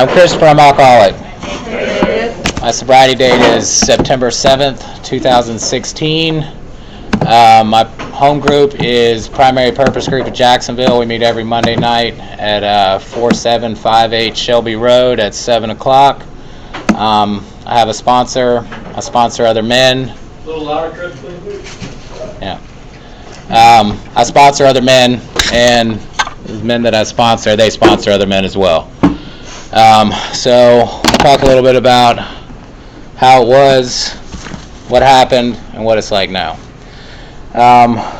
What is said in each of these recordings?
I'm Christopher. I'm alcoholic. My sobriety date is September 7th, 2016. My home group is Primary Purpose Group of Jacksonville. We meet every Monday night at 4758 Shelby Road at 7 o'clock. I have a sponsor. I sponsor other men. A little louder, Chris, please. Yeah. I sponsor other men, and the men that I sponsor, they sponsor other men as well. So talk a little bit about how it was, what happened, and what it's like now.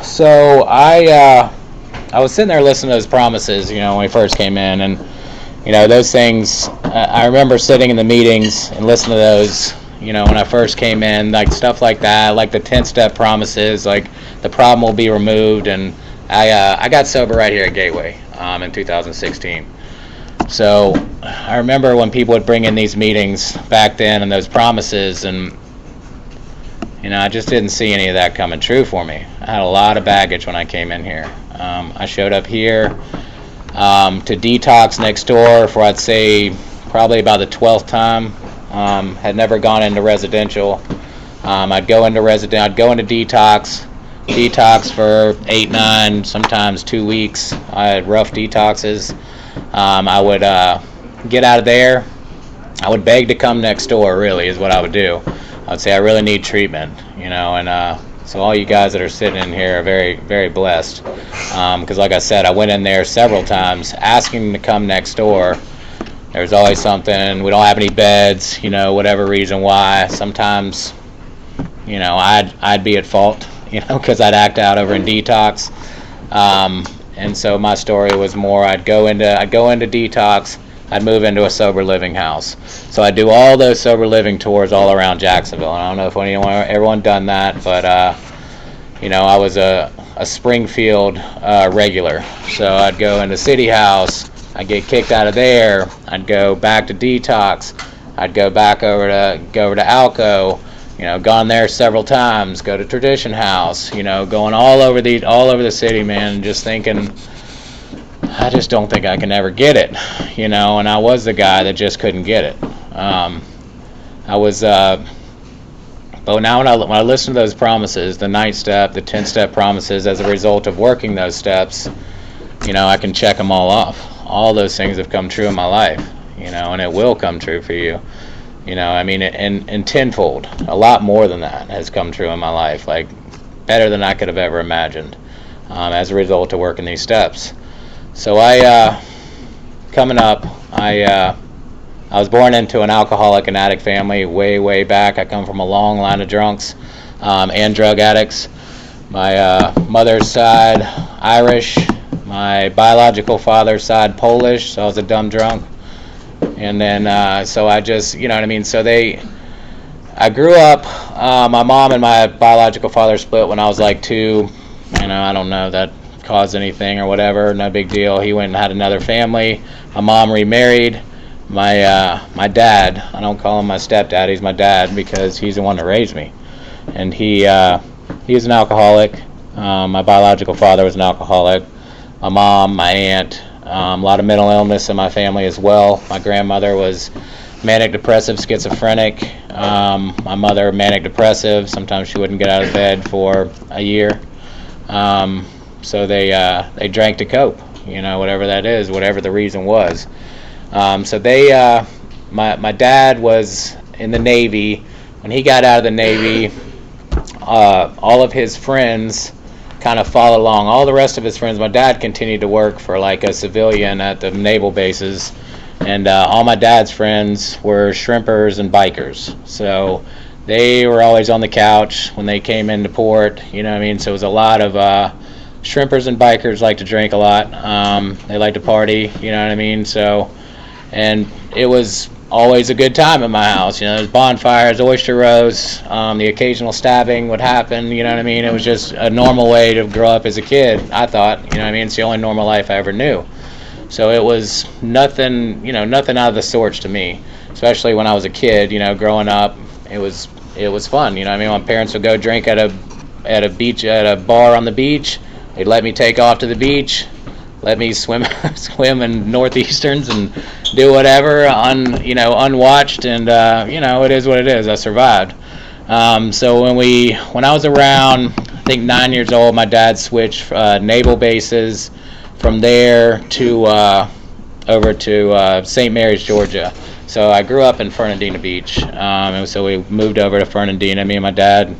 So I was sitting there listening to those promises, when we first came in, and those things. I remember sitting in the meetings and listening to those. When I first came in, like stuff like that, like the 10-step promises, like the problem will be removed, and I got sober right here at Gateway in 2016. So I remember when people would bring in these meetings back then and those promises, and I just didn't see any of that coming true for me. I had a lot of baggage when I came in here. I showed up here to detox next door for, I'd say, probably about the 12th time. Had never gone into residential. I'd go into detox for 8, 9, sometimes 2 weeks. I had rough detoxes. I would get out of there. I would beg to come next door, really, is what I would do. I would say, I really need treatment, and so all you guys that are sitting in here are very, very blessed. Because like I said, I went in there several times asking to come next door. There's always something. We don't have any beds, whatever reason why. Sometimes, I'd be at fault, because I'd act out over in detox. And so my story was more, I'd go into detox, I'd move into a sober living house. So I'd do all those sober living tours all around Jacksonville. And I don't know if everyone done that, but I was a Springfield regular. So I'd go into City House, I'd get kicked out of there, I'd go back to detox, I'd go back over to Alco, gone there several times, go to Tradition House, going all over the city, man, and just thinking, I just don't think I can ever get it, and I was the guy that just couldn't get it. But now when I listen to those promises, the 9-step, the 10-step promises, as a result of working those steps, I can check them all off. All those things have come true in my life, and it will come true for you. And tenfold, a lot more than that has come true in my life, like better than I could have ever imagined, as a result of working these steps. So coming up, I was born into an alcoholic and addict family way, way back. I come from a long line of drunks and drug addicts. My mother's side, Irish. My biological father's side, Polish, so I was a dumb drunk. And then, so I just, so I grew up, my mom and my biological father split when I was like 2. I don't know, that caused anything or whatever, no big deal. He went and had another family. My mom remarried. My dad, I don't call him my stepdad, he's my dad because he's the one that raised me. And he was an alcoholic. My biological father was an alcoholic. My mom, my aunt, a lot of mental illness in my family as well. My grandmother was manic depressive, schizophrenic. My mother, manic depressive. Sometimes she wouldn't get out of bed for a year. So they drank to cope, whatever that is, whatever the reason was. So my dad was in the Navy. When he got out of the Navy, all of his friends kind of followed along. All the rest of his friends, my dad continued to work for like a civilian at the naval bases, and all my dad's friends were shrimpers and bikers. So they were always on the couch when they came into port, So it was a lot of shrimpers and bikers like to drink a lot. They like to party, So, and it was always a good time at my house. There's bonfires, oyster roasts, the occasional stabbing would happen, It was just a normal way to grow up as a kid, I thought, It's the only normal life I ever knew. So it was nothing, nothing out of the sorts to me, especially when I was a kid, growing up. It was fun, My parents would go drink at a bar on the beach. They'd let me take off to the beach, let me swim in northeasterns and do whatever, unwatched, and it is what it is. I survived. So when I was around, I think 9 years old, my dad switched naval bases from there to over to St. Mary's, Georgia. So I grew up in Fernandina Beach, and so we moved over to Fernandina. Me and my dad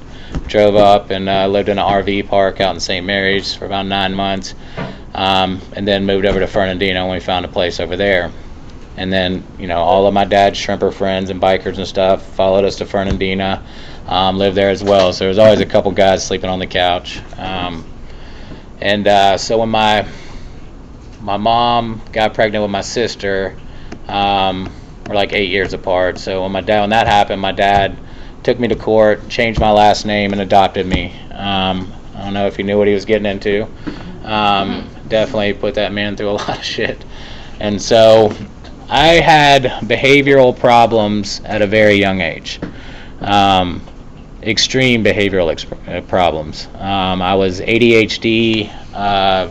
drove up and lived in an RV park out in St. Mary's for about 9 months, and then moved over to Fernandina when we found a place over there. And then, all of my dad's shrimper friends and bikers and stuff followed us to Fernandina, lived there as well. So there was always a couple guys sleeping on the couch. So when my mom got pregnant with my sister, we're like 8 years apart. So when that happened, my dad took me to court, changed my last name, and adopted me. I don't know if he knew what he was getting into. Definitely put that man through a lot of shit. And so I had behavioral problems at a very young age. Extreme behavioral problems. I was ADHD,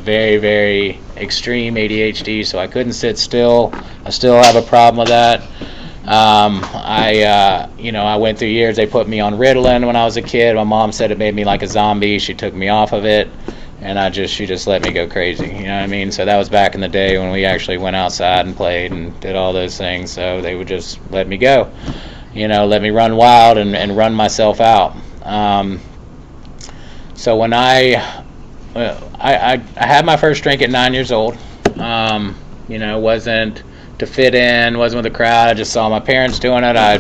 very, very extreme ADHD, so I couldn't sit still. I still have a problem with that. I went through years. They put me on Ritalin when I was a kid. My mom said it made me like a zombie. She took me off of it, and she just let me go crazy. You know what I mean? So that was back in the day when we actually went outside and played and did all those things. So they would just let me go. Let me run wild and run myself out. So when I had my first drink at 9 years old. Wasn't to fit in, wasn't with the crowd. I just saw my parents doing it. I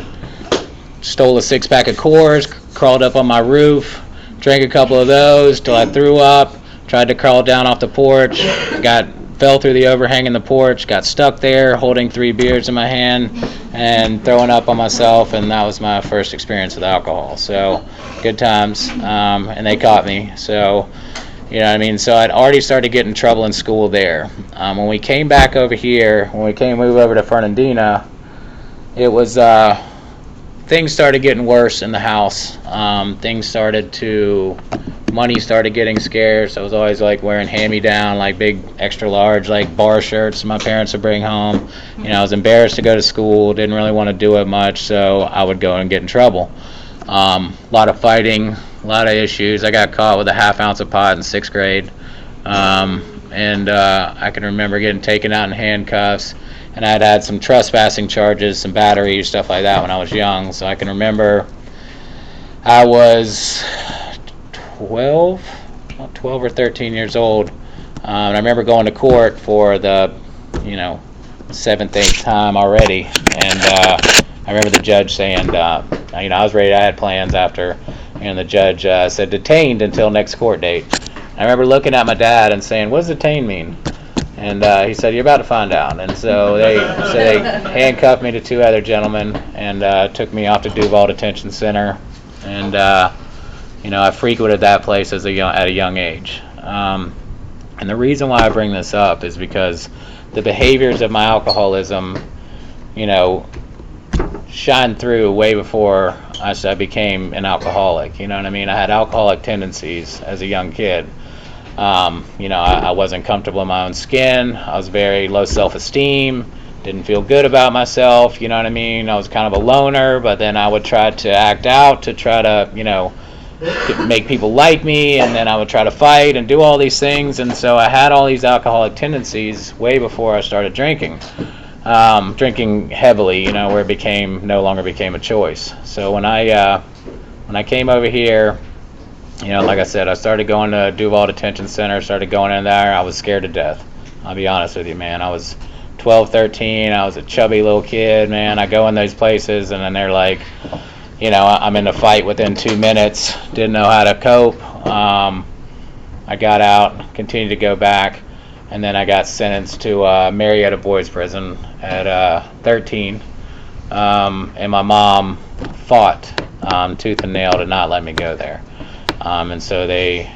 stole a 6-pack of Coors, crawled up on my roof, drank a couple of those till I threw up, tried to crawl down off the porch, fell through the overhang in the porch, got stuck there holding 3 beers in my hand and throwing up on myself, and that was my first experience with alcohol. So good times, and they caught me. So you know what I mean? So I'd already started getting in trouble in school there. When we came back over here, move over to Fernandina, it was things started getting worse in the house. Money started getting scarce. I was always like wearing hand-me-down, like big extra large, like bar shirts my parents would bring home. I was embarrassed to go to school, didn't really want to do it much, so I would go and get in trouble. A lot of fighting, a lot of issues. I got caught with a half ounce of pot in 6th grade. I can remember getting taken out in handcuffs, and I had some trespassing charges, some battery, stuff like that when I was young. So I can remember I was 12 or 13 years old. And I remember going to court for the, 7th, 8th time already. And I remember the judge saying, I was ready. I had plans after, and the judge said detained until next court date. I remember looking at my dad and saying, "What does detained mean?" And he said, "You're about to find out." And so they handcuffed me to 2 other gentlemen and took me off to Duval Detention Center. And I frequented that place at a young age. And the reason why I bring this up is because the behaviors of my alcoholism, shined through way before I became an alcoholic. You know what I mean? I had alcoholic tendencies as a young kid. I wasn't comfortable in my own skin. I was very low self-esteem. Didn't feel good about myself. You know what I mean? I was kind of a loner, but then I would try to act out to try to, make people like me, and then I would try to fight and do all these things. And so I had all these alcoholic tendencies way before I started drinking. Drinking heavily, where it no longer became a choice. So when I came over here, like I said, I started going to Duval Detention Center, started going in there. I was scared to death. I'll be honest with you, man. I was 12, 13. I was a chubby little kid, man. I go in those places, and then they're like, I'm in a fight within 2 minutes. Didn't know how to cope. I got out, continued to go back. And then I got sentenced to Marietta Boys Prison at 13. And my mom fought tooth and nail to not let me go there. And so the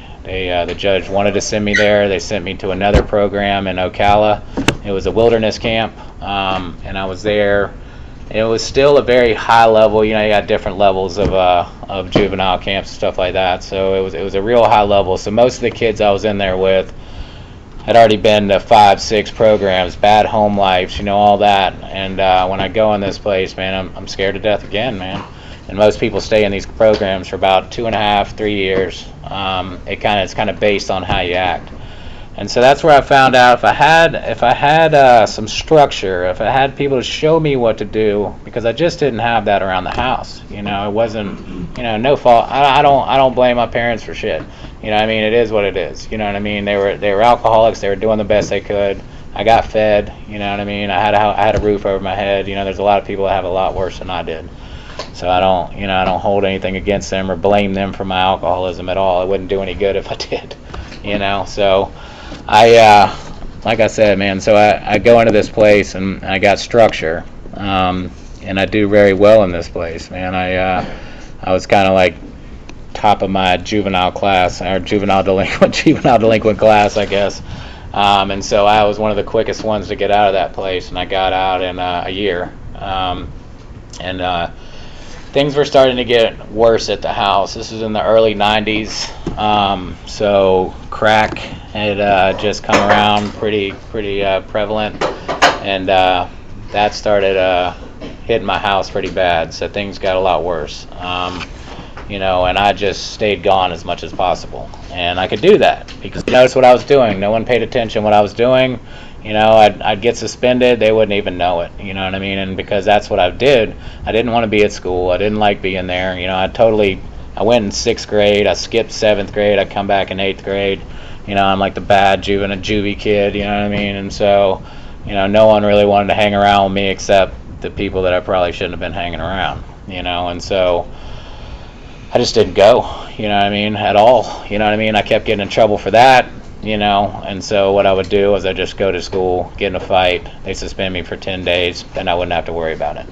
judge wanted to send me there. They sent me to another program in Ocala. It was a wilderness camp. And I was there. It was still a very high level. You got different levels of juvenile camps and stuff like that. So it was a real high level. So most of the kids I was in there with had already been to 5, 6 programs, bad home lives, all that. And when I go in this place, man, I'm scared to death again, man. And most people stay in these programs for about 2.5, 3 years. It's kind of based on how you act. And so that's where I found out if I had some structure, if I had people to show me what to do, because I just didn't have that around the house. It wasn't, no fault. I don't blame my parents for shit. It is what it is. They were alcoholics. They were doing the best they could. I got fed. I had a roof over my head. There's a lot of people that have a lot worse than I did. So I don't hold anything against them or blame them for my alcoholism at all. It wouldn't do any good if I did. So like I said, man, so I go into this place and I got structure, and I do very well in this place, man. I was kind of like top of my juvenile class, or juvenile delinquent class, I guess. And so I was one of the quickest ones to get out of that place, and I got out in a year. Things were starting to get worse at the house. This was in the early 90s, so crack had just come around pretty prevalent, and that started hitting my house pretty bad, so things got a lot worse. And I just stayed gone as much as possible. And I could do that because you notice what I was doing. No one paid attention what I was doing. I'd get suspended. They wouldn't even know it. You know what I mean? And because that's what I did, I didn't want to be at school. I didn't like being there. I went in 6th grade. I skipped 7th grade. I come back in 8th grade. I'm like the bad juvie kid. You know what I mean? And so, no one really wanted to hang around with me except the people that I probably shouldn't have been hanging around. And so I just didn't go, at all. I kept getting in trouble for that, and so what I would do is I'd just go to school, get in a fight, they suspend me for 10 days, then I wouldn't have to worry about it,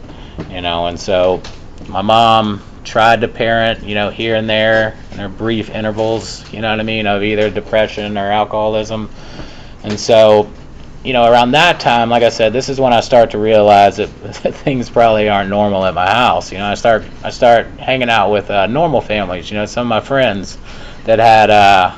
and so my mom tried to parent, here and there, in her brief intervals, of either depression or alcoholism, and so, around that time, like I said, this is when I start to realize that things probably aren't normal at my house. I start hanging out with normal families. Some of my friends that had,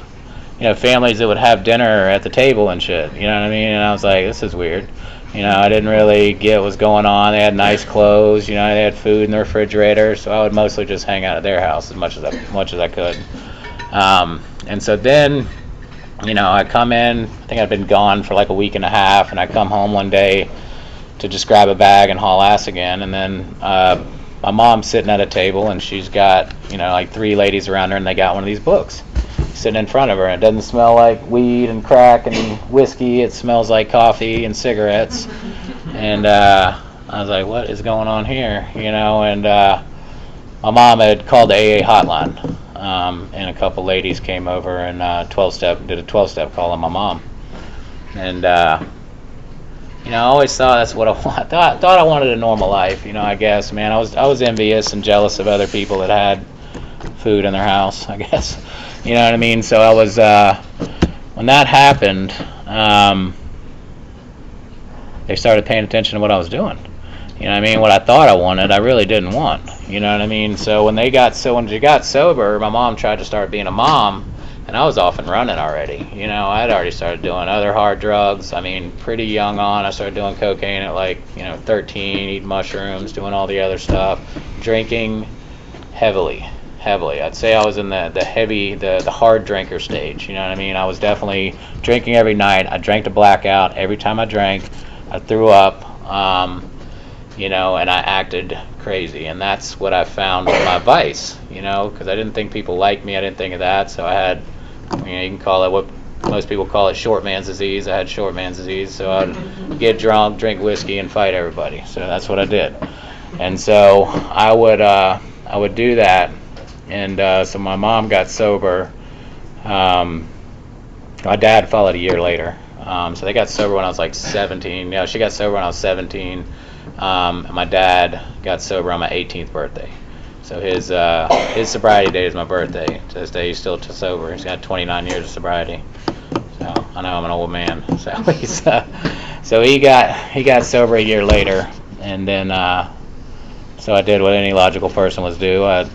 families that would have dinner at the table and shit. And I was like, this is weird. I didn't really get what was going on. They had nice clothes. They had food in the refrigerator. So I would mostly just hang out at their house as much as I could. And so then, I come in, I think I'd been gone for like a week and a half, and I come home one day to just grab a bag and haul ass again, and then my mom's sitting at a table, and she's got, like 3 ladies around her, and they got one of these books sitting in front of her, and it doesn't smell like weed and crack and whiskey, it smells like coffee and cigarettes, and I was like, what is going on here, and my mom had called the AA hotline. And a couple ladies came over and did a 12-step call on my mom. And, I always thought that's what I wanted. Thought I wanted a normal life, I guess, man. I was envious and jealous of other people that had food in their house, I guess. You know what I mean? So I was, when that happened, they started paying attention to what I was doing. What I thought I wanted, I really didn't want. You know what I mean? So when she got sober, my mom tried to start being a mom, and I was off and running already. I had already started doing other hard drugs. Pretty young on. I started doing cocaine at 13, eating mushrooms, doing all the other stuff, drinking heavily. I'd say I was in the hard drinker stage. I was definitely drinking every night. I drank to blackout. Every time I drank, I threw up. And I acted crazy, and that's what I found with my vice, because I didn't think people liked me. I didn't think of that, so I had, you can call it what most people call it short man's disease. I had short man's disease, so I'd get drunk, drink whiskey, and fight everybody. So that's what I did, and so I would do that, and so my mom got sober. My dad followed a year later. So they got sober when I was like 17. She got sober when I was 17. And my dad got sober on my 18th birthday. So his sobriety date is my birthday. To this day, he's still sober. He's got 29 years of sobriety. So I know I'm an old man. So he got sober a year later, and then So I did what any logical person would do. I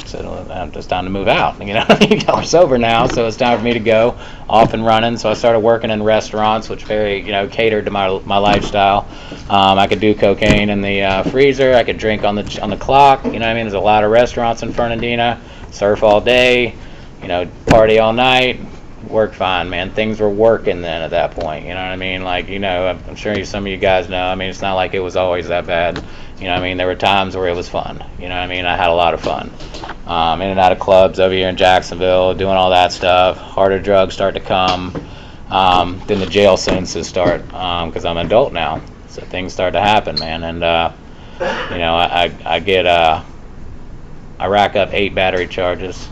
said, well, it's time to move out. Y'all are sober now, so it's time for me to go off and running. So I started working in restaurants, which very, catered to my lifestyle. I could do cocaine in the freezer. I could drink on the clock. There's a lot of restaurants in Fernandina. Surf all day. Party all night. Work fine, man. Things were working then at that point. I'm sure some of you guys know. It's not like it was always that bad. There were times where it was fun. I had a lot of fun. In and out of clubs over here in Jacksonville, doing all that stuff. Harder drugs start to come. Then the jail sentences start, because I'm an adult now. So things start to happen, man. And, I rack up 8 battery charges.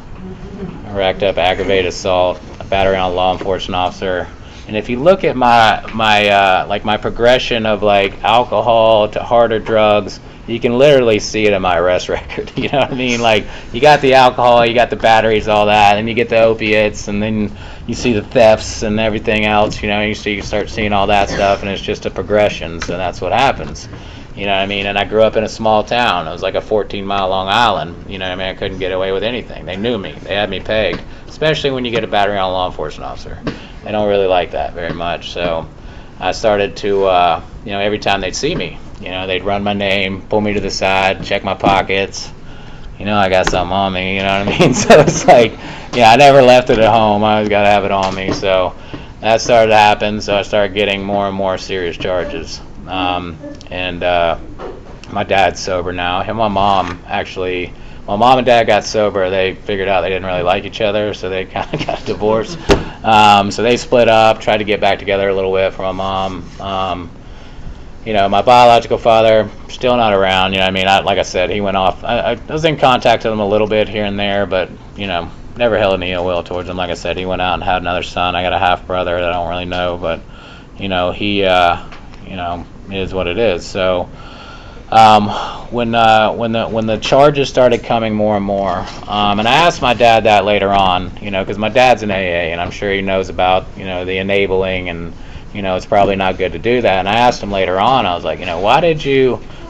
I racked up aggravated assault, a battery on a law enforcement officer. And if you look at my progression of alcohol to harder drugs, you can literally see it in my arrest record. You know what I mean? You got the alcohol, you got the batteries, all that, and you get the opiates, and then you see the thefts and everything else. You start seeing all that stuff, and it's just a progression. So that's what happens. And I grew up in a small town. It was like a 14-mile Long Island. I couldn't get away with anything. They knew me. They had me pegged, especially when you get a battery on a law enforcement officer. They don't really like that very much. So I started to, every time they'd see me, they'd run my name, pull me to the side, check my pockets. I got something on me, you know what I mean? So it's I never left it at home. I always got to have it on me. So that started to happen. So I started getting more and more serious charges. My dad's sober now. My mom and dad got sober. They figured out they didn't really like each other, so they kind of got divorced. So they split up, tried to get back together a little bit for my mom. My biological father, still not around. Like I said, he went off. I was in contact with him a little bit here and there, but, never held any ill will towards him. Like I said, he went out and had another son. I got a half brother that I don't really know, but, he, is what it is. So when the charges started coming more and more, and I asked my dad that later on, because my dad's an AA, and I'm sure he knows about the enabling, and it's probably not good to do that. And I asked him later on, I was like,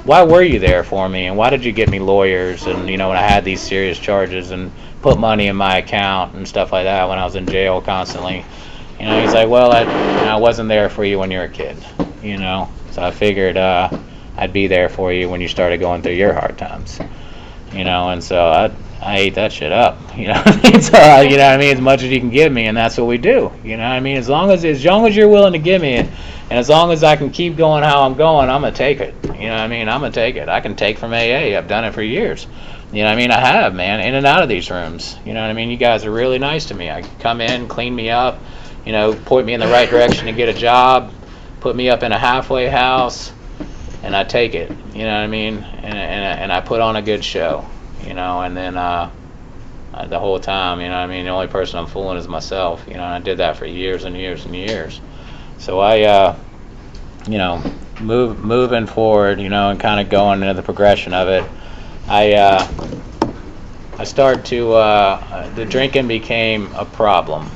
why were you there for me, and why did you get me lawyers, and when I had these serious charges, and put money in my account and stuff like that when I was in jail constantly. He's like, well, I wasn't there for you when you were a kid, So I figured I'd be there for you when you started going through your hard times, And so I ate that shit up, So as much as you can give me, and that's what we do, As long as you're willing to give me it, and as long as I can keep going how I'm going, I'm gonna take it. I'm gonna take it. I can take from AA. I've done it for years. I have, man, in and out of these rooms. You guys are really nice to me. I come in, clean me up, point me in the right direction to get a job, put me up in a halfway house, and I take it, and I put on a good show, and then the whole time, the only person I'm fooling is myself, and I did that for years and years and years. So I, moving forward, and kind of going into the progression of it, I started to, the drinking became a problem.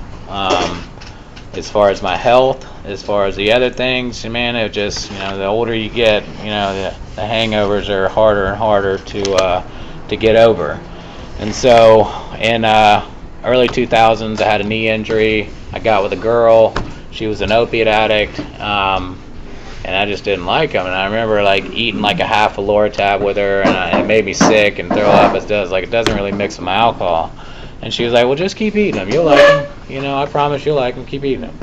As far as my health, as far as the other things, man, it just, the older you get, the hangovers are harder and harder to get over. And so in early 2000s, I had a knee injury. I got with a girl. She was an opiate addict, and I just didn't like them. And I remember eating a half a Loratab with her, and it made me sick and throw up. It doesn't really mix with my alcohol. And she was like, well, just keep eating them. You'll like them. I promise you'll like them. Keep eating them.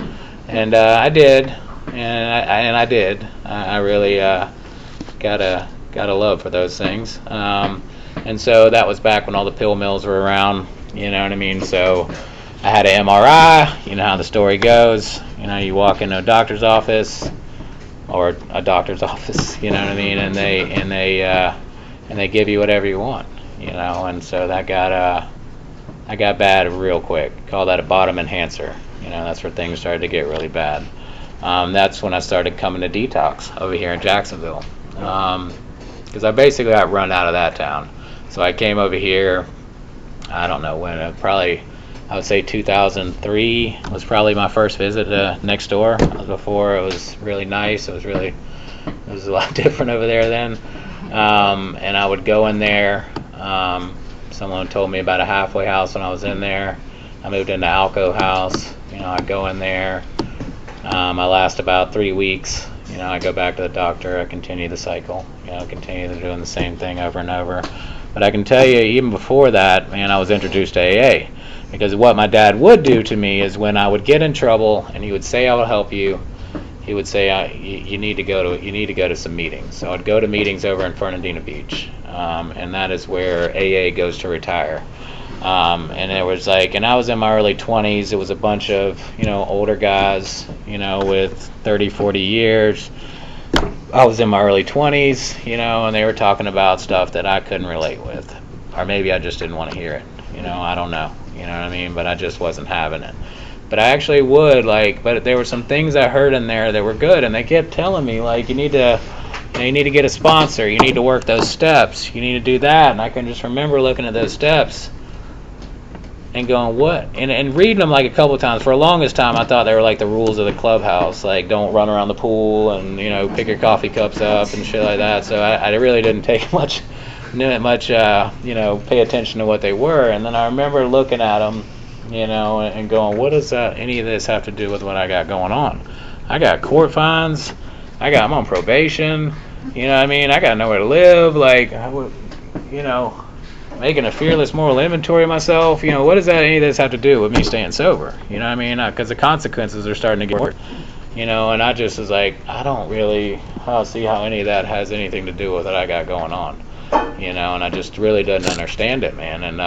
And I did. And I did. I really got a love for those things. And so that was back when all the pill mills were around. You know what I mean? So I had an MRI. You know how the story goes. You walk into a doctor's office, or a doctor's office. You know what I mean? And they give you whatever you want. And so that got I got bad real quick. Call that a bottom enhancer. That's where things started to get really bad. That's when I started coming to detox over here in Jacksonville, because I basically got run out of that town. So I came over here. I don't know when. Probably, I would say 2003 was probably my first visit to next door. Before it was really nice. It was a lot different over there then. And I would go in there. Someone told me about a halfway house when I was in there. I moved into Alco House. I go in there. I last about 3 weeks. I go back to the doctor. I continue the cycle. Continue doing the same thing over and over. But I can tell you, even before that, man, I was introduced to AA. Because what my dad would do to me is when I would get in trouble and he would say, I will help you, he would say, you need to go to some meetings. So I'd go to meetings over in Fernandina Beach. And that is where AA goes to retire. And it was and I was in my early 20s. It was a bunch of, older guys, with 30, 40 years. I was in my early 20s, and they were talking about stuff that I couldn't relate with. Or maybe I just didn't want to hear it. I don't know. You know what I mean? But I just wasn't having it. But I actually would, but there were some things I heard in there that were good, and they kept telling me, you need to get a sponsor, you need to work those steps, you need to do that. And I can just remember looking at those steps and going, what? And reading them a couple of times. For the longest time, I thought they were the rules of the clubhouse, don't run around the pool and, pick your coffee cups up and shit like that. So I really didn't take much, pay attention to what they were. And then I remember looking at them, and going, what does any of this have to do with what I got going on? I got court fines. I'm on probation. I got nowhere to live. Making a fearless moral inventory of myself. What does any of this have to do with me staying sober? Because the consequences are starting to get worse. And I just was I don't really see how any of that has anything to do with what I got going on. And I just really didn't understand it, man. And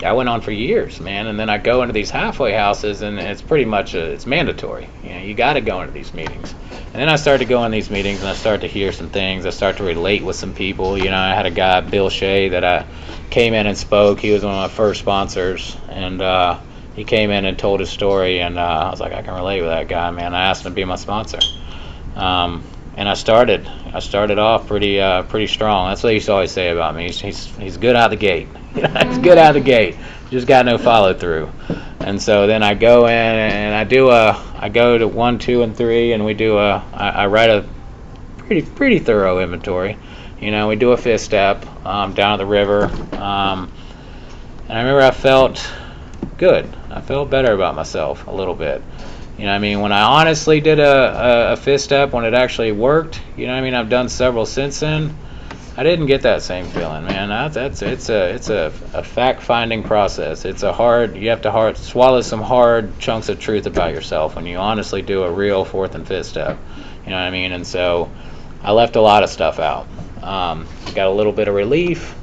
I went on for years, man, and then I go into these halfway houses, and it's pretty much it's mandatory. You got to go into these meetings. And then I started to go in these meetings, and I started to hear some things. I started to relate with some people. I had a guy, Bill Shea, that I came in and spoke. He was one of my first sponsors, and he came in and told his story, and I was like, I can relate with that guy, man. I asked him to be my sponsor. And I started off pretty strong. That's what he used to always say about me. He's good out of the gate. He's good out of the gate. Just got no follow through. And so then I go in and I go to 1, 2, and 3, and I write a pretty thorough inventory. We do a 5th step down at the river. And I remember I felt good. I felt better about myself a little bit. When I honestly did a 5th step, when it actually worked, I've done several since then. I didn't get that same feeling, man. It's a fact-finding process. You have to swallow some hard chunks of truth about yourself when you honestly do a real 4th and 5th step. And so I left a lot of stuff out. Got a little bit of relief.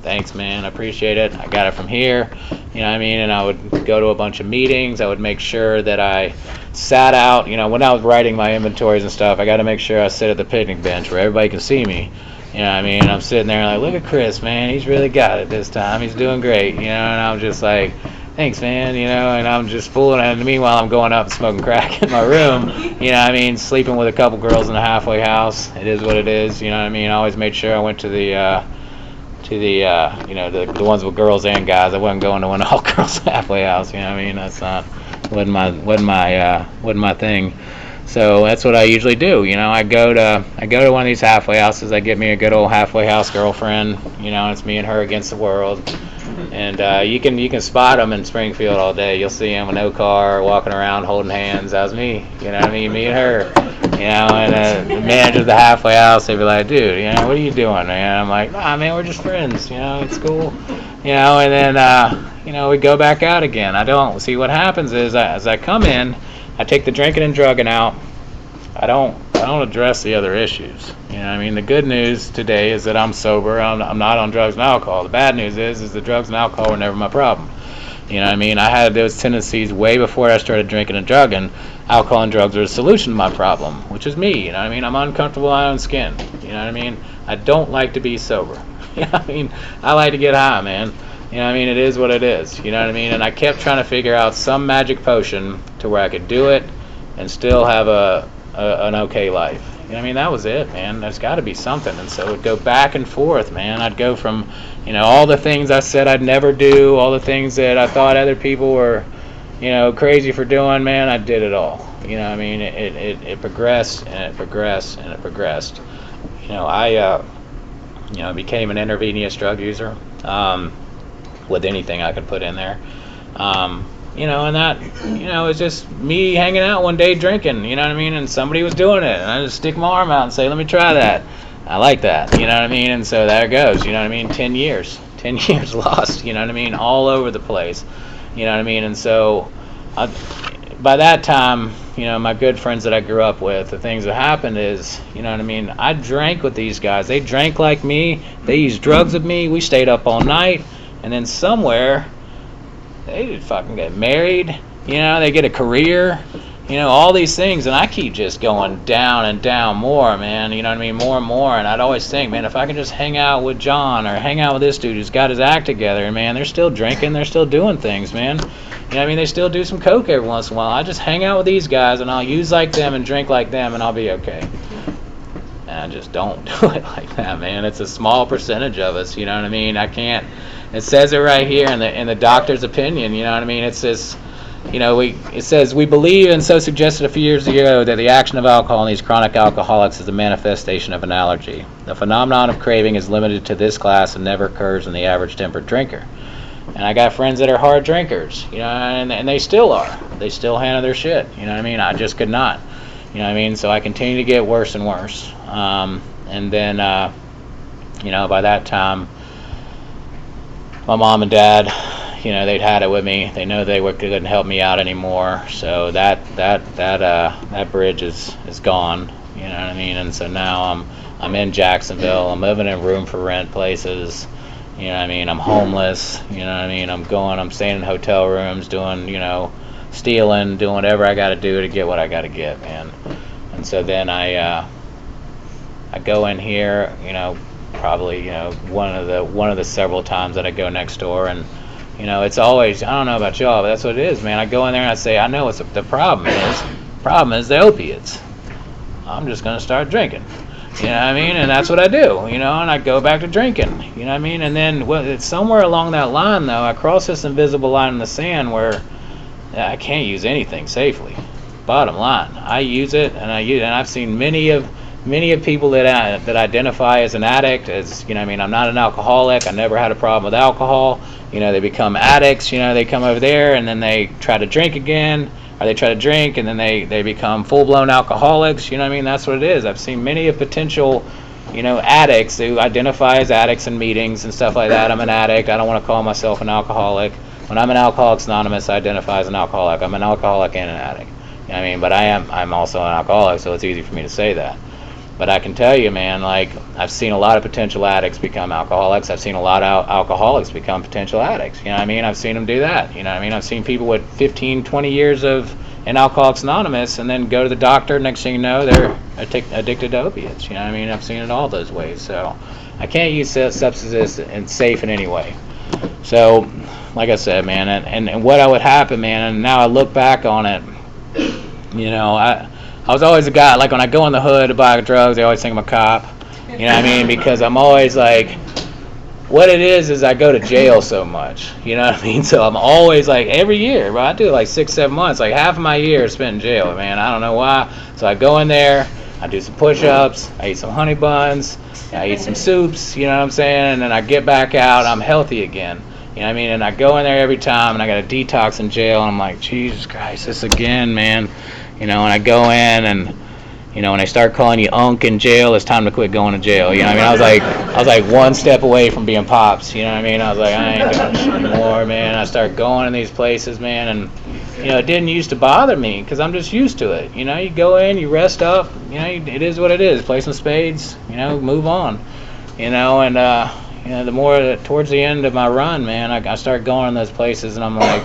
Thanks, man. I appreciate it. I got it from here. And I would go to a bunch of meetings. I would make sure that I sat out. When I was writing my inventories and stuff, I got to make sure I sit at the picnic bench where everybody can see me. And I'm sitting there look at Chris, man. He's really got it this time. He's doing great. And I'm just thanks, man. And I'm just fooling. And meanwhile, I'm going up and smoking crack in my room. Sleeping with a couple girls in the halfway house. It is what it is. I always made sure I went to the ones with girls and guys. I wasn't going to one all girls halfway house. That's wasn't my thing. So that's what I usually do. I go to one of these halfway houses. I get me a good old halfway house girlfriend. It's me and her against the world. And you can spot them in Springfield all day. You'll see them with no car, walking around, holding hands. That was me. Me and her. And the manager of the halfway house, they'd be like, dude, what are you doing, man? I'm like, nah, man, we're just friends. It's cool. And then we go back out again. I don't see what happens is as I come in, I take the drinking and drugging out. I don't address the other issues. The good news today is that I'm sober. I'm not on drugs and alcohol. The bad news is the drugs and alcohol were never my problem. I had those tendencies way before I started drinking and drugging. Alcohol and drugs are a solution to my problem, which is me. I'm uncomfortable in my own skin. I don't like to be sober. I like to get high, man. It is what it is. And I kept trying to figure out some magic potion to where I could do it and still have an okay life. That was it, man. There's got to be something. And so it would go back and forth, man. I'd go from, all the things I said I'd never do, all the things that I thought other people were, crazy for doing, man. I did it all. It progressed and it progressed and it progressed. became an intravenous drug user, with anything I could put in there. And that, it's just me hanging out one day drinking, and somebody was doing it, and I just stick my arm out and say, let me try that. I like that, and so there it goes, 10 years lost, all over the place, and so by that time, my good friends that I grew up with, the things that happened is, I drank with these guys. They drank like me. They used drugs with me. We stayed up all night. And then somewhere, they fucking get married. They get a career. All these things. And I keep just going down and down more, man. More and more. And I'd always think, man, if I can just hang out with John or hang out with this dude who's got his act together, and, man, they're still drinking. They're still doing things, man. They still do some coke every once in a while. I just hang out with these guys, and I'll use like them and drink like them, and I'll be okay. And I just don't do it like that, man. It's a small percentage of us, I can't. It says it right here in the doctor's opinion, It says, it says, we believe and so suggested a few years ago that the action of alcohol in these chronic alcoholics is a manifestation of an allergy. The phenomenon of craving is limited to this class and never occurs in the average temperate drinker. And I got friends that are hard drinkers, and they still are. They still handle their shit, I just could not, So I continue to get worse and worse. And then, by that time, my mom and dad, they'd had it with me. They know they couldn't help me out anymore. So that bridge is gone, And so now I'm in Jacksonville. I'm living in room for rent places. I'm homeless, I'm staying in hotel rooms, doing, stealing, doing whatever I got to do to get what I got to get, man. And so then I go in here, probably, one of the several times that I go next door, and, it's always, I don't know about y'all, but that's what it is, man. I go in there and I say, I know what the problem is. Problem is the opiates. I'm just going to start drinking. And that's what I do, and I go back to drinking, and then it's somewhere along that line, though, I cross this invisible line in the sand where I can't use anything safely. Bottom line, I use it, and I've seen many of people that identify as an addict, as, I'm not an alcoholic, I never had a problem with alcohol, they become addicts, they come over there, and then they try to drink again, or they try to drink and then they become full-blown alcoholics, that's what it is. I've seen many of potential, addicts who identify as addicts in meetings and stuff like that. I'm an addict, I don't want to call myself an alcoholic. When I'm an Alcoholics Anonymous, I identify as an alcoholic. I'm an alcoholic and an addict, but I'm also an alcoholic, so it's easy for me to say that. But I can tell you, man, I've seen a lot of potential addicts become alcoholics. I've seen a lot of alcoholics become potential addicts. I've seen them do that. I've seen people with 15, 20 years in Alcoholics Anonymous and then go to the doctor. Next thing you know, they're addicted to opiates. I've seen it all those ways. So I can't use substances and safe in any way. So, like I said, man, and what would happen, man, and now I look back on it, I was always a guy, like when I go in the hood to buy drugs, I always think I'm a cop, because I'm always like, what it is I go to jail so much, so I'm always like, every year, but I do like 6-7 months, like half of my year is spent in jail, man, I don't know why. So I go in there, I do some push-ups, I eat some honey buns, I eat some soups, and then I get back out, I'm healthy again. And I go in there every time, and I got a detox in jail, and I'm like, Jesus Christ, this again, man. And I go in, and when they start calling you unk in jail, it's time to quit going to jail. I was like one step away from being pops. I was like, I ain't doing shit anymore, man. I start going in these places, man, and it didn't used to bother me because I'm just used to it. You go in, you rest up. It is what it is. Play some spades. Move on. The more towards the end of my run, man, I start going in those places, and I'm like,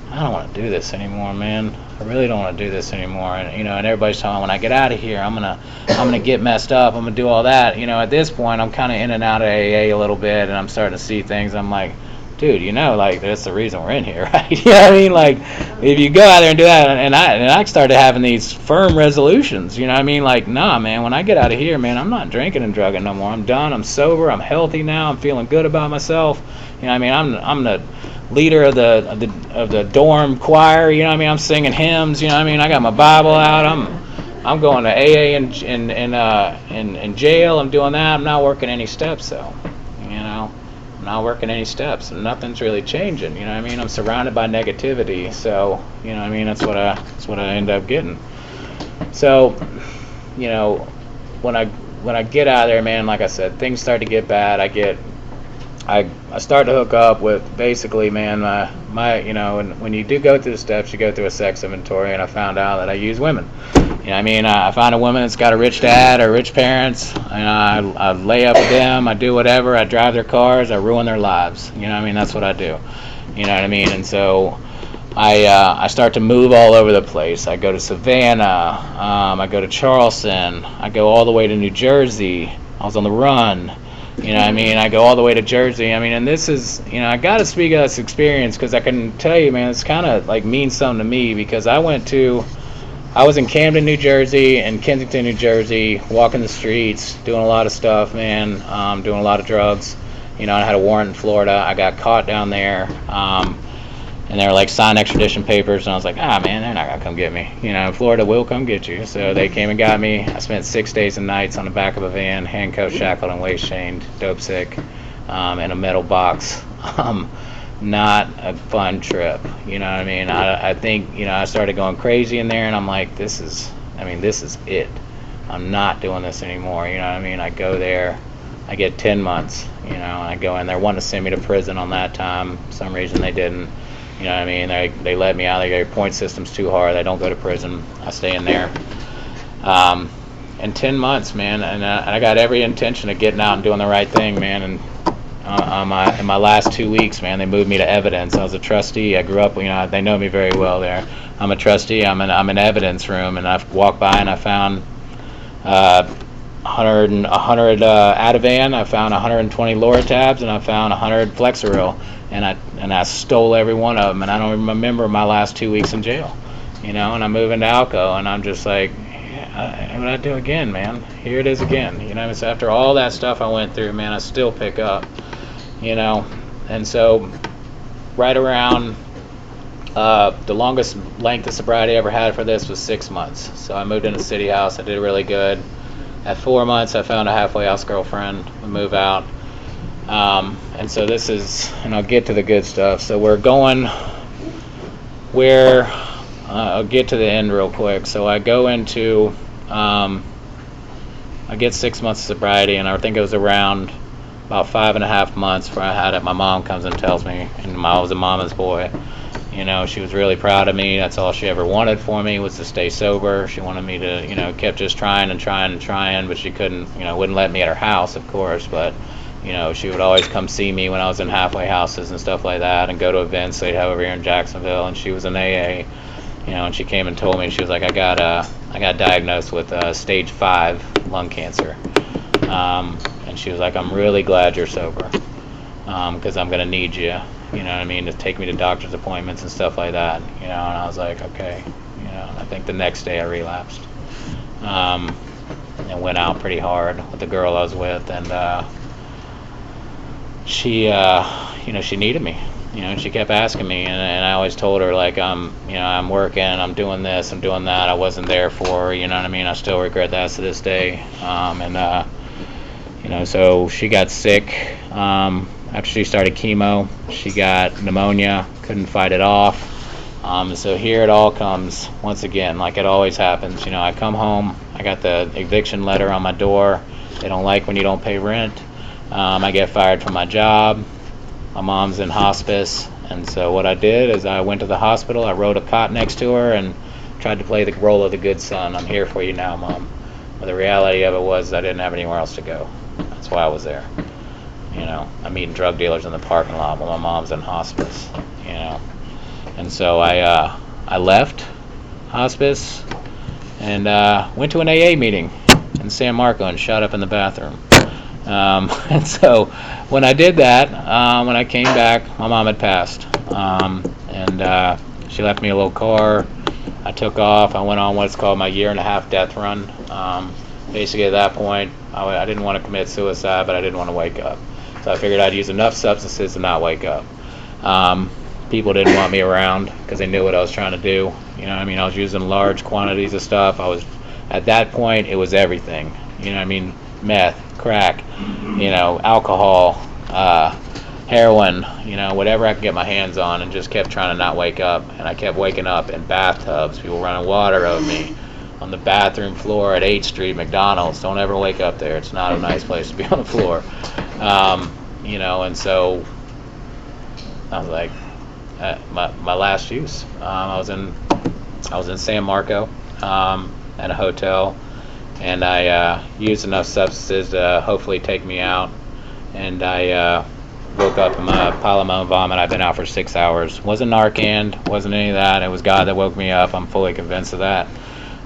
I don't want to do this anymore, man. I really don't want to do this anymore. And and everybody's telling me, when I get out of here, I'm gonna get messed up. I'm gonna do all that. At this point, I'm kind of in and out of AA a little bit, and I'm starting to see things. I'm like, dude, that's the reason we're in here, right? If you go out there and do that, and I started having these firm resolutions. Nah, man. When I get out of here, man, I'm not drinking and drugging no more. I'm done. I'm sober. I'm healthy now. I'm feeling good about myself. I'm the leader of the dorm choir. I'm singing hymns. I got my Bible out. I'm going to AA in jail. I'm doing that. I'm not working any steps though. I'm not working any steps, and nothing's really changing. You know what I mean? I'm surrounded by negativity, so you know what I mean. That's what I end up getting. So, when I get out of there, man, like I said, things start to get bad. I start to hook up with basically, man, and when you do go through the steps, you go through a sex inventory, and I found out that I use women. I find a woman that's got a rich dad or rich parents, and I lay up with them, I do whatever, I drive their cars, I ruin their lives. That's what I do. And so I start to move all over the place. I go to Savannah, I go to Charleston, I go all the way to New Jersey. I was on the run. I go all the way to Jersey. And this is, I got to speak of this experience because I can tell you, man, it's kind of like means something to me because I was in Camden, New Jersey, and Kensington, New Jersey, walking the streets, doing a lot of stuff, man, doing a lot of drugs. I had a warrant in Florida. I got caught down there, and they were like, sign extradition papers, and I was like, man, they're not going to come get me. Florida will come get you. So they came and got me. I spent 6 days and nights on the back of a van, handcuffed, shackled, and waist chained, dope sick, in a metal box. Not a fun trip. I think, I started going crazy in there, and I'm like, this is it. I'm not doing this anymore. I go there, I get 10 months, and I go in there, wanting to send me to prison on that time. For some reason they didn't. They let me out. They go, your point system's too hard. I don't go to prison. I stay in there. And 10 months, man, and I got every intention of getting out and doing the right thing, man. And in my last 2 weeks, man, they moved me to evidence. I was a trustee. I grew up, they know me very well there. I'm a trustee. I'm in evidence room, and I've walked by and I found 100 Ativan. I found 120 Loratabs, and I found 100 Flexeril, and I stole every one of them. And I don't even remember my last 2 weeks in jail, and I move into Alco, and I'm just like, what I do again, man? Here it is again. So after all that stuff I went through, man, I still pick up. And so right around the longest length of sobriety I ever had for this was 6 months. So I moved into City House. I did really good. At 4 months, I found a halfway house girlfriend. We move out. And so this is, and I'll get to the good stuff. So we're going where, I'll get to the end real quick. So I go into, I get 6 months of sobriety, and I think it was around about 5.5 months before I had it. My mom comes and tells me, and I was a mama's boy. She was really proud of me. That's all she ever wanted for me was to stay sober. She wanted me to, kept just trying, but she couldn't, wouldn't let me at her house, of course, but, she would always come see me when I was in halfway houses and stuff like that, and go to events they'd have over here in Jacksonville, and she was in AA, and she came and told me, she was like, I got diagnosed with stage 5 lung cancer, and she was like, I'm really glad you're sober, because I'm going to need you. To take me to doctor's appointments and stuff like that, and I was like, okay, I think the next day I relapsed, and went out pretty hard with the girl I was with, and she needed me, she kept asking me, and I always told her, like, I'm working, I'm doing this, I'm doing that, I wasn't there for her, I still regret that to this day, so she got sick, after she started chemo, she got pneumonia, couldn't fight it off. So here it all comes once again, like it always happens. I come home, I got the eviction letter on my door. They don't like when you don't pay rent. I get fired from my job. My mom's in hospice. And so what I did is I went to the hospital, I rode a cot next to her and tried to play the role of the good son. I'm here for you now, Mom. But the reality of it was I didn't have anywhere else to go. That's why I was there. I'm meeting drug dealers in the parking lot while my mom's in hospice, And so I left hospice and went to an AA meeting in San Marco and shot up in the bathroom. And so when I did that, when I came back, my mom had passed. And she left me a little car. I took off. I went on what's called my 1.5-year death run. Basically at that point, I didn't want to commit suicide, but I didn't want to wake up. So I figured I'd use enough substances to not wake up. People didn't want me around because they knew what I was trying to do. I was using large quantities of stuff. I was At that point, it was everything. You know what I mean? Meth, crack, alcohol, heroin, whatever I could get my hands on, and just kept trying to not wake up. And I kept waking up in bathtubs, people running water over me, on the bathroom floor at 8th Street, McDonald's. Don't ever wake up there. It's not a nice place to be on the floor. And so I was like, my last use. I was in San Marco at a hotel, and I used enough substances to hopefully take me out. And I woke up in a pile of my own vomit. I've been out for 6 hours. Wasn't Narcan, wasn't any of that. It was God that woke me up. I'm fully convinced of that.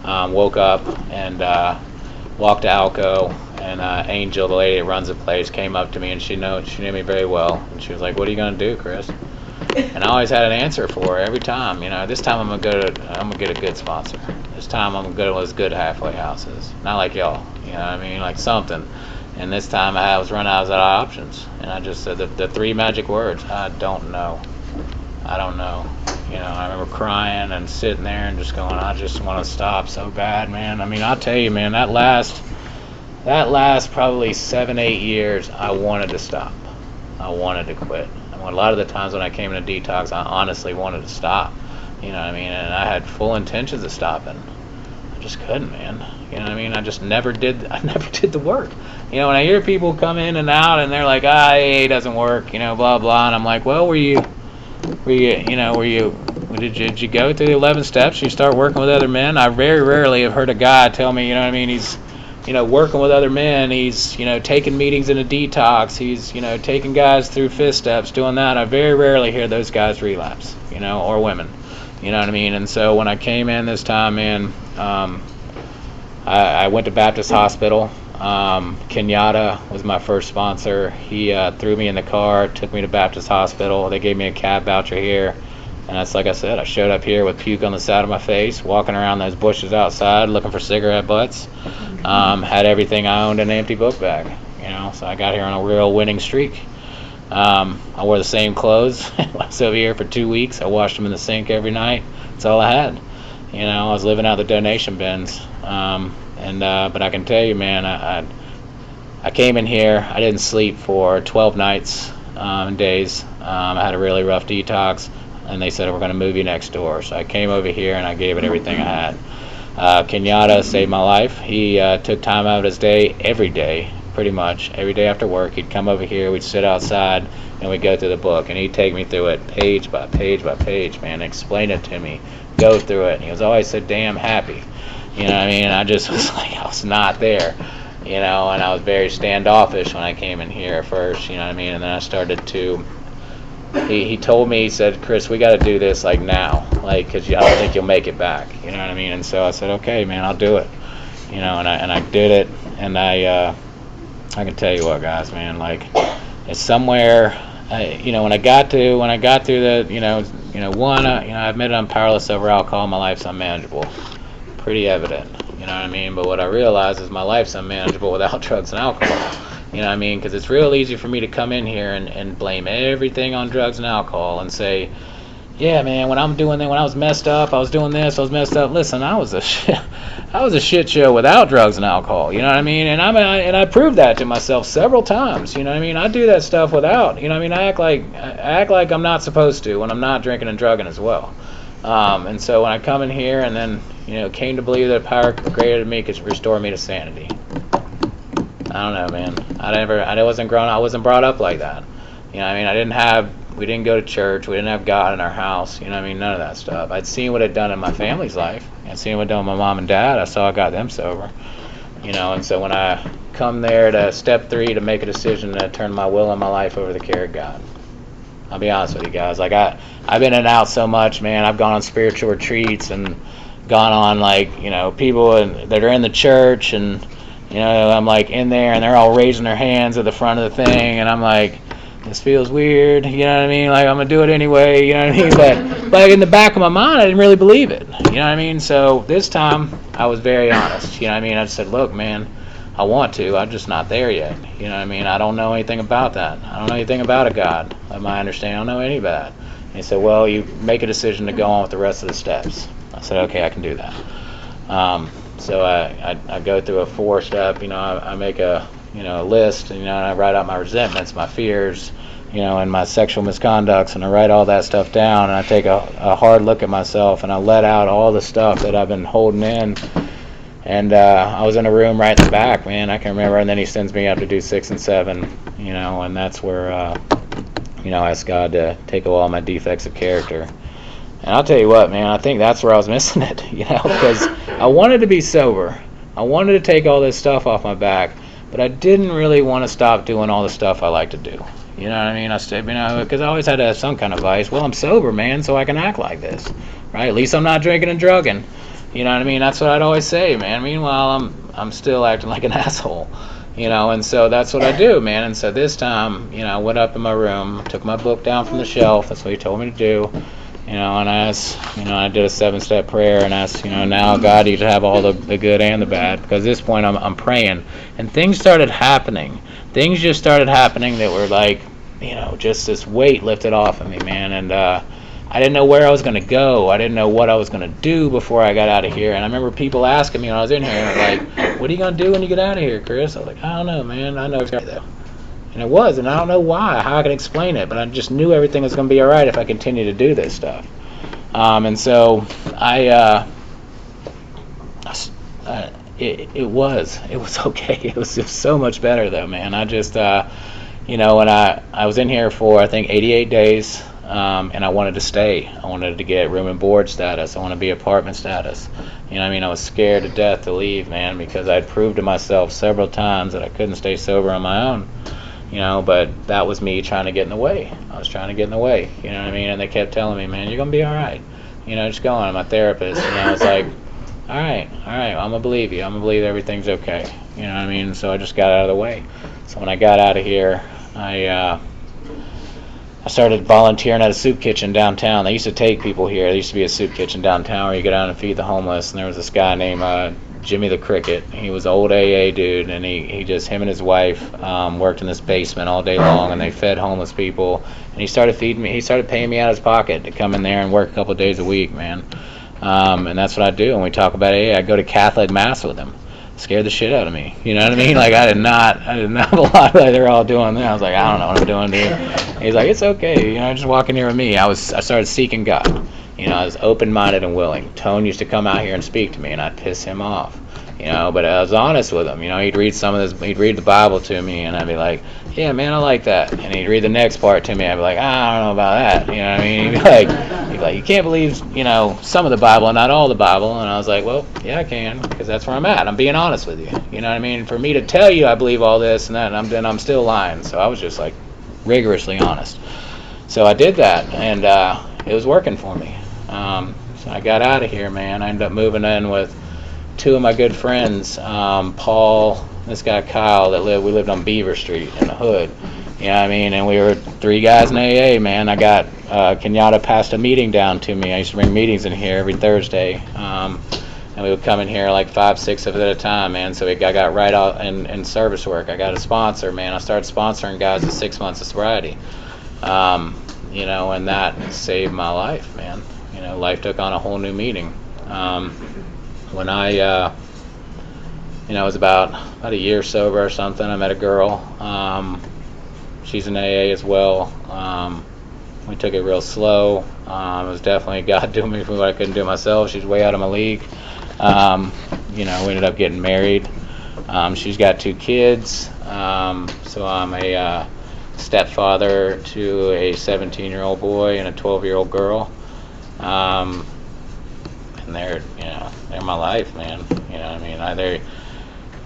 Woke up and walked to Alco, and Angel, the lady that runs the place, came up to me, and she knew me very well. And she was like, "What are you gonna do, Chris?" And I always had an answer for her every time. This time I'm gonna get a good sponsor. This time I'm gonna go to those good halfway houses, not like y'all. You know what I mean? Like something. And this time I was running out of options, and I just said the 3 magic words: I don't know. I don't know. I remember crying and sitting there and just going, I just want to stop so bad, man. I'll tell you, man, that last probably 7-8 years, I wanted to stop. I wanted to quit. A lot of the times when I came into detox, I honestly wanted to stop. And I had full intentions of stopping. I just couldn't, man. I just never did the work. When I hear people come in and out and they're like, AA doesn't work, blah, blah. And I'm like, well, did you go through the 11 steps? You start working with other men? I very rarely have heard a guy tell me, he's, working with other men. He's, taking meetings in a detox. He's, taking guys through 5th steps, doing that. I very rarely hear those guys relapse, or women. You know what I mean? And so when I came in this time, man, I went to Baptist Hospital. Kenyatta was my first sponsor. He threw me in the car, took me to Baptist Hospital. They gave me a cab voucher here. And that's like I said, I showed up here with puke on the side of my face, walking around those bushes outside looking for cigarette butts. Had everything I owned in an empty book bag. So I got here on a real winning streak. I wore the same clothes. I was over here for 2 weeks. I washed them in the sink every night. That's all I had. I was living out the donation bins. But I can tell you, man, I came in here. I didn't sleep for 12 nights and days. I had a really rough detox, and they said, we're going to move you next door. So I came over here, and I gave it everything I had. Kenyatta saved my life. He took time out of his day, pretty much. Every day after work, he'd come over here, we'd sit outside, and we'd go through the book. And he'd take me through it page by page by page, man, explain it to me, go through it. And he was always so damn happy. And I just was like, I was not there, and I was very standoffish when I came in here at first, and then I started to, he told me, he said, Chris, we got to do this like now, because I don't think you'll make it back, and so I said, okay, man, I'll do it, and I did it, and I can tell you what, guys, man, it's somewhere, when I got through the, I admit I'm powerless over alcohol, my life's unmanageable. Pretty evident, but what I realize is my life's unmanageable without drugs and alcohol, because it's real easy for me to come in here and blame everything on drugs and alcohol and say, yeah, man, when I was messed up, I was doing this, I was messed up. Listen, I was a shit show without drugs and alcohol, and I proved that to myself several times, I do that stuff without, I act like I'm not supposed to when I'm not drinking and drugging as well. And so when I come in here and then, came to believe that power created me could restore me to sanity. I don't know, man. I wasn't brought up like that. We didn't go to church. We didn't have God in our house. None of that stuff. I'd seen what it had done in my family's life. I'd seen what it done with my mom and dad. I saw I got them sober. And so when I come there to step 3 to make a decision to turn my will and my life over to the care of God, I'll be honest with you guys. I've been in and out so much, man. I've gone on spiritual retreats and gone on people that are in the church, and I'm in there and they're all raising their hands at the front of the thing, and I'm like, this feels weird, I'm gonna do it anyway, But in the back of my mind, I didn't really believe it, So this time I was very honest, I just said, look, man, I want to. I'm just not there yet. I don't know anything about that. I don't know anything about a God. Of my understanding, I don't know any of that. And he said, well, you make a decision to go on with the rest of the steps. I said, okay, I can do that. So I go through a 4-step, I make a, a list, and I write out my resentments, my fears, and my sexual misconducts, and I write all that stuff down, and I take a hard look at myself, and I let out all the stuff that I've been holding in. And I was in a room right in the back, man, I can remember, and then he sends me up to do 6 and 7, and that's where, I ask God to take away all my defects of character. And I'll tell you what, man, I think that's where I was missing it, because I wanted to be sober. I wanted to take all this stuff off my back, but I didn't really want to stop doing all the stuff I like to do. You know what I mean? I stayed, because I always had to have some kind of vice. Well, I'm sober, man, so I can act like this, right? At least I'm not drinking and drugging. You know what I mean? That's what I'd always say, man. Meanwhile, I'm still acting like an asshole. And so that's what I do, man. And so this time, I went up in my room, took my book down from the shelf. That's what he told me to do. And I asked, I did a 7-step prayer and asked, now God, you to have all the good and the bad. Because at this point, I'm praying. And things started happening. Things just started happening that were like, just this weight lifted off of me, man. And I didn't know where I was going to go. I didn't know what I was going to do before I got out of here. And I remember people asking me when I was in here, like, what are you going to do when you get out of here, Chris? I was like, I don't know, man. I know it's right, though. And it was, and I don't know why, how I can explain it, but I just knew everything was going to be all right if I continue to do this stuff. And so it was okay. It was so much better, though, man. I just, when I was in here for, I think, 88 days, and I wanted to stay. I wanted to get room and board status. I wanted to be apartment status. I was scared to death to leave, man, because I'd proved to myself several times that I couldn't stay sober on my own. But that was me trying to get in the way. I was trying to get in the way, and they kept telling me, man, you're going to be all right. Just go on. My therapist, it's like, all right, I'm going to believe you. I'm going to believe everything's okay. So I just got out of the way. So when I got out of here, I started volunteering at a soup kitchen downtown. They used to take people here. There used to be a soup kitchen downtown where you go down and feed the homeless, and there was this guy named Jimmy the Cricket. He was an old AA dude, and him and his wife worked in this basement all day long, and they fed homeless people. And he started feeding me. He started paying me out of his pocket to come in there and work a couple of days a week, man. And that's what I do. When we talk about AA, I go to Catholic Mass with him. Scared the shit out of me. You know what I mean? Like I did not have a lot like they're all doing that. I was like, I don't know what I'm doing, dude. He's like, it's okay. Just walk in here with me. I started seeking God. I was open-minded and willing. Tone used to come out here and speak to me, and I'd piss him off. But I was honest with him. He'd read he'd read the Bible to me, and I'd be like, yeah, man, I like that. And he'd read the next part to me. I'd be like, I don't know about that. You know what I mean? He'd be like, you can't believe, some of the Bible and not all the Bible. And I was like, well, yeah, I can, because that's where I'm at. I'm being honest with you. You know what I mean? For me to tell you I believe all this and that, and I'm still lying. So I was just like rigorously honest. So I did that, and it was working for me. So I got out of here, man. I ended up moving in with 2 of my good friends, Paul, this guy Kyle, we lived on Beaver Street in the hood. You know what I mean? And we were 3 guys in AA, man. I got Kenyatta passed a meeting down to me. I used to bring meetings in here every Thursday. And we would come in here like 5, 6 of it at a time, man. So I got right out in service work. I got a sponsor, man. I started sponsoring guys at 6 months of sobriety. And that saved my life, man. Life took on a whole new meaning. When I was about a year sober or something, I met a girl. She's in AA as well. We took it real slow. It was definitely God doing me for what I couldn't do myself. She's way out of my league. We ended up getting married. She's got 2 kids. So I'm a stepfather to a 17-year-old boy and a 12-year-old girl. And they're my life, man. I mean?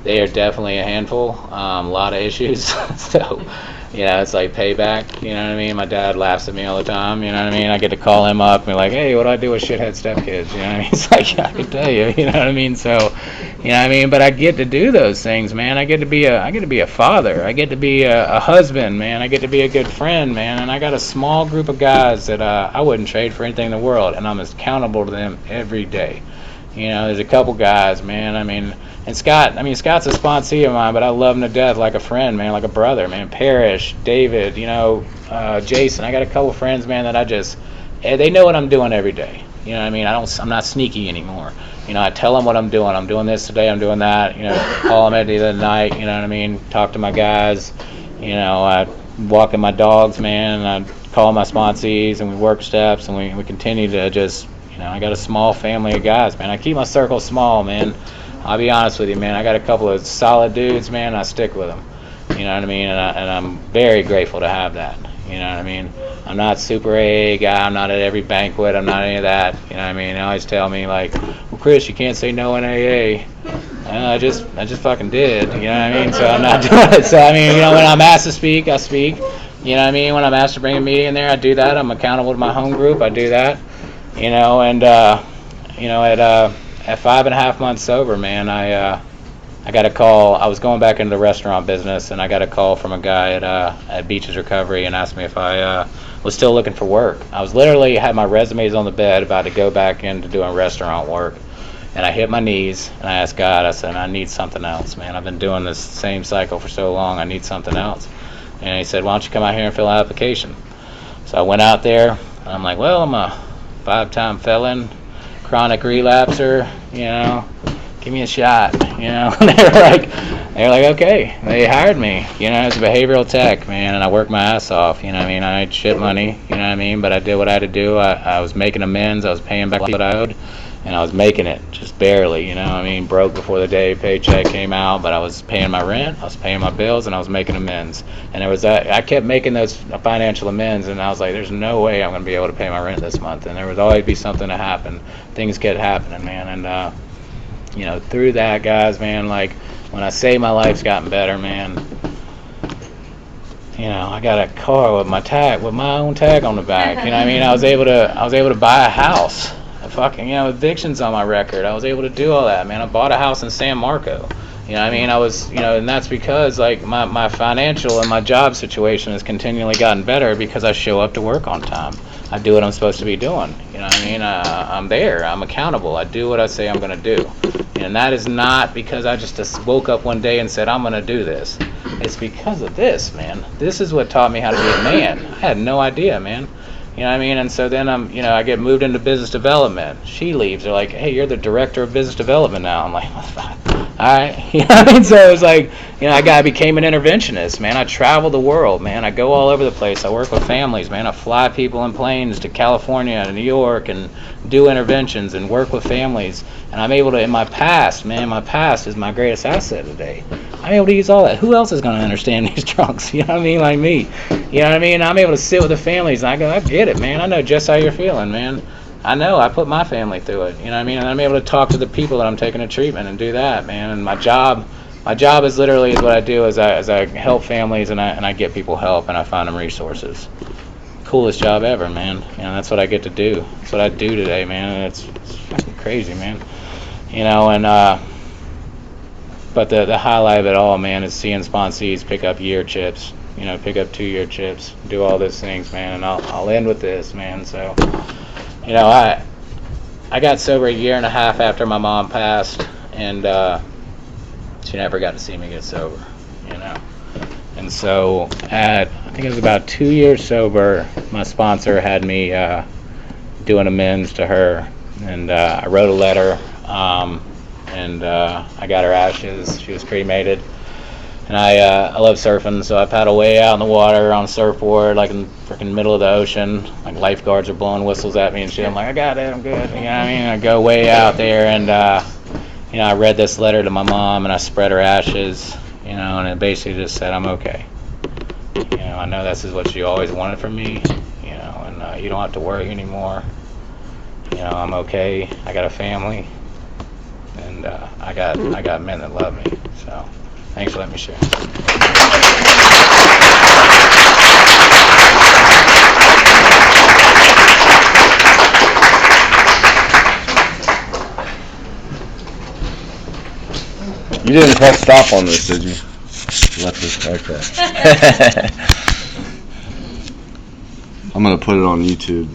They are definitely a handful. A lot of issues. So, it's like payback. You know what I mean? My dad laughs at me all the time. You know what I mean? I get to call him up and be like, hey, what do I do with shithead stepkids? You know what I mean? It's like, I can tell you. You know what I mean? So, But I get to do those things, man. I get to be a father. I get to be a husband, man. I get to be a good friend, man. And I got a small group of guys that I wouldn't trade for anything in the world, and I'm as accountable to them every day. There's a couple guys, man. And Scott's a sponsee of mine, but I love him to death, like a friend, man, like a brother, man. Parrish, David, Jason. I got a couple friends, man, that they know what I'm doing every day. You know what I mean? I'm not sneaky anymore. You know, I tell them what I'm doing. I'm doing this today. I'm doing that. You know, call them at the end of the night. You know what I mean? Talk to my guys. You know, I walking my dogs, man. And I call my sponsees, and we work steps, and we continue to just, you know, I got a small family of guys, man. I keep my circle small, man. I'll be honest with you, man. I got a couple of solid dudes, man. I stick with them. You know what I mean? And I'm very grateful to have that. You know what I mean? I'm not super AA guy. I'm not at every banquet. I'm not any of that. You know what I mean? They always tell me, like, well, Chris, you can't say no in AA. I just fucking did. You know what I mean? So I'm not doing it. So, I mean, you know, when I'm asked to speak, I speak. You know what I mean? When I'm asked to bring a meeting in there, I do that. I'm accountable to my home group. I do that. You know, and, you know, at 5.5 months sober, man, I got a call. I was going back into the restaurant business, and I got a call from a guy at Beaches Recovery and asked me if I was still looking for work. I was literally had my resumes on the bed, about to go back into doing restaurant work, and I hit my knees and I asked God. I said, I need something else, man. I've been doing this same cycle for so long. I need something else. And he said, why don't you come out here and fill out an application? So I went out there, and I'm like, well, I'm a 5-time felon, chronic relapser, you know. Give me a shot, you know. they were like, okay. They hired me, you know, as a behavioral tech, man, and I worked my ass off, you know what I mean. I had shit money, you know what I mean, but I did what I had to do. I was making amends. I was paying back what I owed, and I was making it just barely, you know what I mean. Broke before the day paycheck came out, but I was paying my rent, I was paying my bills, and I was making amends. And there was that, I kept making those financial amends, and I was like, there's no way I'm going to be able to pay my rent this month. And there would always be something to happen. Things kept happening, man, and you know, through that, guys, man, like, when I say my life's gotten better, man, you know, I got a car with my own tag on the back. You know what I mean? I was able to buy a house. Fucking, you know, evictions on my record. I was able to do all that, man. I bought a house in San Marco. You know what I mean? I was, you know, and that's because, like, my financial and my job situation has continually gotten better because I show up to work on time. I do what I'm supposed to be doing. You know what I mean? I'm there. I'm accountable. I do what I say I'm going to do. And that is not because I just woke up one day and said, I'm going to do this. It's because of this, man. This is what taught me how to be a man. I had no idea, man. You know what I mean? And so then I get moved into business development. She leaves. They're like, hey, you're the director of business development now. I'm like, all right. You know what I mean? So it was like, you know, I became an interventionist, man. I travel the world, man. I go all over the place. I work with families, man. I fly people in planes to California and New York and do interventions and work with families. And I'm able to, in my past, man, my past is my greatest asset today. I'm able to use all that. Who else is going to understand these drunks? You know what I mean? Like me. You know what I mean? I'm able to sit with the families, and I go, I get it, man. I know just how you're feeling, man. I know. I put my family through it. You know what I mean? And I'm able to talk to the people that I'm taking to treatment and do that, man. And my job is literally what I do is I help families, and I get people help, and I find them resources. Coolest job ever, man. You know, that's what I get to do. That's what I do today, man. And it's fucking crazy, man. You know, and but the highlight of it all, man, is seeing sponsees pick up year chips. You know, pick up 2-year chips, do all those things, man. And I'll end with this, man. So, you know, I got sober 1.5 years after my mom passed, and she never got to see me get sober, you know. And so I think it was about 2 years sober, my sponsor had me doing amends to her, and I wrote a letter, and I got her ashes. She was cremated. And I love surfing, so I paddle way out in the water on a surfboard, like in the freaking middle of the ocean. Like lifeguards are blowing whistles at me and shit. I'm like, I got it, I'm good. You know what I mean? I go way out there, and you know, I read this letter to my mom, and I spread her ashes, you know, and it basically just said, I'm okay. You know, I know this is what you always wanted from me, you know, and you don't have to worry anymore. You know, I'm okay. I got a family, and I got men that love me. So. Thanks for letting me share. You didn't press stop on this, did you? Left this. Okay. I'm gonna put it on YouTube.